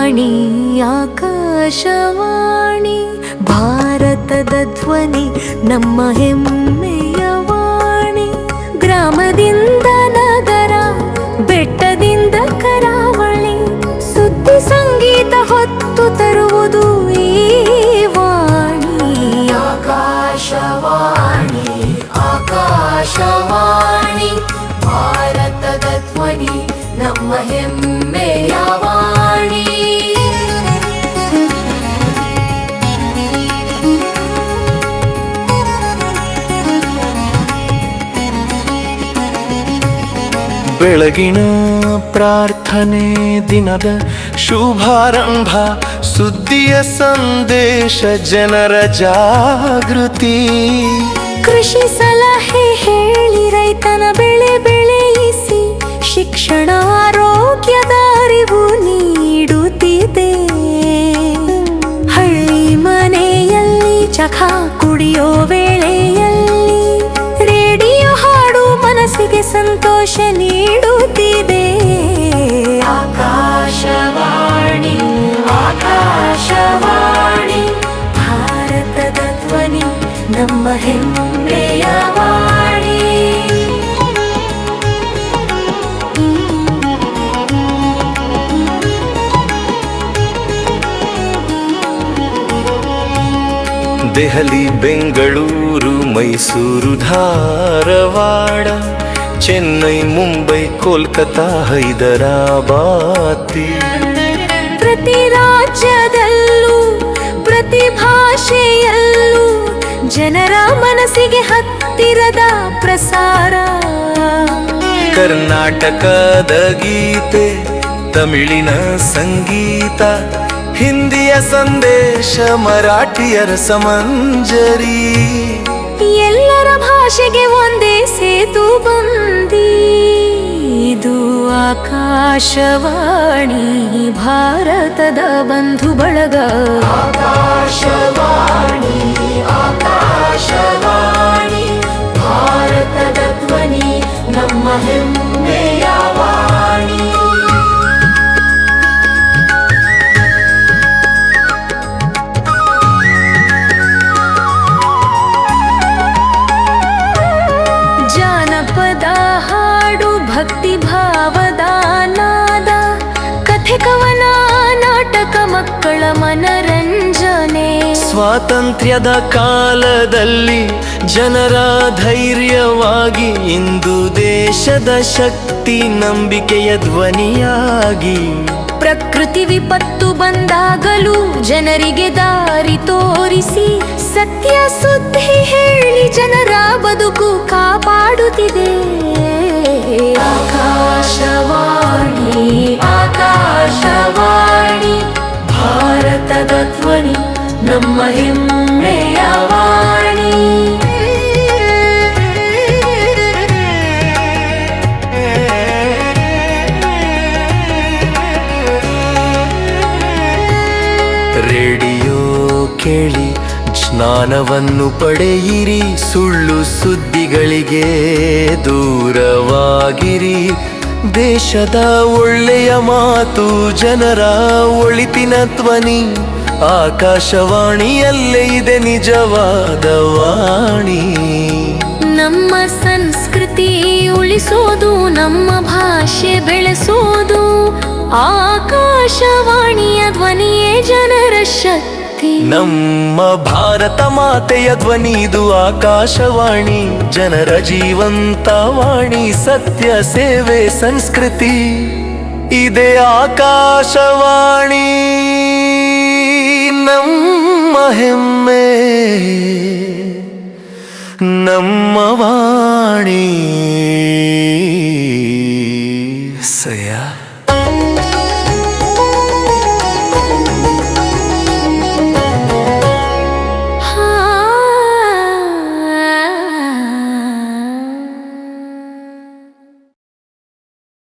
ವಾಣಿ ಆಕಾಶವಾಣಿ ಭಾರತದ ಧ್ವನಿ ನಮ್ಮ ಹೆಮ್ಮೆಯ ವಾಣಿ. ಗ್ರಾಮದಿಂದ ನಗರ ಬೆಟ್ಟದಿಂದ ಕರಾವಳಿ ಸುದ್ದಿ ಸಂಗೀತ ಹೊತ್ತು ತರುವುದು ಈ ವಾಣಿ. ಆಕಾಶವಾಣಿ ಆಕಾಶವಾಣಿ ಭಾರತದ ಧ್ವನಿ ನಮ್ಮ ಹೆಮ್ಮೆಯ ವಾಣಿ. ಬೆಳಗಿನ ಪ್ರಾರ್ಥನೆ ದಿನದ ಶುಭಾರಂಭ, ಸುದ್ದಿಯ ಸಂದೇಶ ಜನರ ಜಾಗೃತಿ. ಕೃಷಿ ಸಲಹೆ ಹೇಳಿ ರೈತನ ಬೆಳೆ ಬೆಳೆಯಿಸಿ ಶಿಕ್ಷಣ ಆರೋಗ್ಯದ ಅರಿವು ನೀಡುತ್ತಿದೆ. ಹಳ್ಳಿ ಮನೆಯಲ್ಲಿ ಚಖ ಕುಡಿಯೋ ವೇಳೆಯಲ್ಲಿ ರೇಡಿಯೋ ಹಾಡು ಮನಸ್ಸಿಗೆ ಸಂತೋಷ ನೀಡುತ್ತಿದೆ. ಆಕಾಶವಾಣಿ ಆಕಾಶವಾಣಿ ಭಾರತದ ಧ್ವನಿ ನಮ್ಮ ಹೆಮ್ಮೆಯ ವಾಣಿ. ದೆಹಲಿ, ಬೆಂಗಳೂರು, ಮೈಸೂರು, ಧಾರವಾಡ, ಚೆನ್ನೈ, ಮುಂಬೈ, ಕೋಲ್ಕತಾ, ಹೈದರಾಬಾದ್. ಪ್ರತಿ ರಾಜ್ಯದಲ್ಲೂ ಪ್ರತಿ ಭಾಷೆಯಲ್ಲೂ ಜನರ ಮನಸ್ಸಿಗೆ ಹತ್ತಿರದ ಪ್ರಸಾರ. ಕರ್ನಾಟಕದ ಗೀತೆ, ತಮಿಳಿನ ಸಂಗೀತ, ಹಿಂದಿಯ ಸಂದೇಶ, ಮರಾಠಿಯರ ಸಮಂಜರಿ. ಎಲ್ಲರ ಭಾಷೆಗೆ ಒಂದೇ ಸೇತು ಬಂದಿ. ಇದು ಆಕಾಶವಾಣಿ ಭಾರತದ ಬಂಧು ಬಳಗ. ಆಕಾಶವಾಣಿ ಆಕಾಶವಾಣಿ ಭಾರತದ ಧ್ವನಿ ನಮ್ಮ ಹೆಮ್ಮೆಯ ವಾಣಿ. ಜಾನಪದ ಹಾಡು, ಭಕ್ತಿ ಭಾವದ ನಾದ, ಕಥೆ ಕವನ ನಾಟಕ, ಮಕ್ಕಳ ಮನರಂಜನೆ. ಸ್ವಾತಂತ್ರ್ಯದ ಕಾಲದಲ್ಲಿ ಜನರ ಧೈರ್ಯವಾಗಿ, ಇಂದು ದೇಶದ ಶಕ್ತಿ ನಂಬಿಕೆಯ ಧ್ವನಿಯಾಗಿ. ಪ್ರಕೃತಿ ವಿಪತ್ತು ಬಂದಾಗಲೂ ಜನರಿಗೆ ದಾರಿ ತೋರಿಸಿ, ಸತ್ಯ ಸುದ್ದಿ ಹೇಳಿ ಜನರ ಬದುಕು ಕಾಪಾಡುತ್ತಿದೆ. ಆಕಾಶವಾಣಿ ಆಕಾಶವಾಣಿ ಭಾರತದ ಧ್ವನಿ ನಮ್ಮ ಹೆಮ್ಮೆಯ ವಾಣಿ. ರೇಡಿಯೋ ಕೇಳಿ ಜ್ಞಾನವನ್ನು ಪಡೆಯಿರಿ, ಸುಳ್ಳು ಸುದ್ದಿಗಳಿಗೆ ದೂರವಾಗಿರಿ. ದೇಶದ ಒಳ್ಳೆಯ ಮಾತು, ಜನರ ಒಳಿತಿನ ಧ್ವನಿ, ಆಕಾಶವಾಣಿಯಲ್ಲೇ ಇದೆ ನಿಜವಾದ ವಾಣಿ. ನಮ್ಮ ಸಂಸ್ಕೃತಿ ಉಳಿಸೋದು, ನಮ್ಮ ಭಾಷೆ ಬೆಳೆಸೋದು, ಆಕಾಶವಾಣಿಯ ಧ್ವನಿಯೇ ಜನರ ಶಕ್ತಿ. ನಮ್ಮ ಭಾರತ ಮಾತೆಯ ಧ್ವನಿ ಇದು ಆಕಾಶವಾಣಿ, ಜನರ ಜೀವಂತ ವಾಣಿ, ಸತ್ಯ ಸೇವೆ ಸಂಸ್ಕೃತಿ ಇದೆ ಆಕಾಶವಾಣಿ. ನಮ್ಮ ಹೆಮ್ಮೆ ನಮ್ಮ ವಾಣಿ. ಸಯ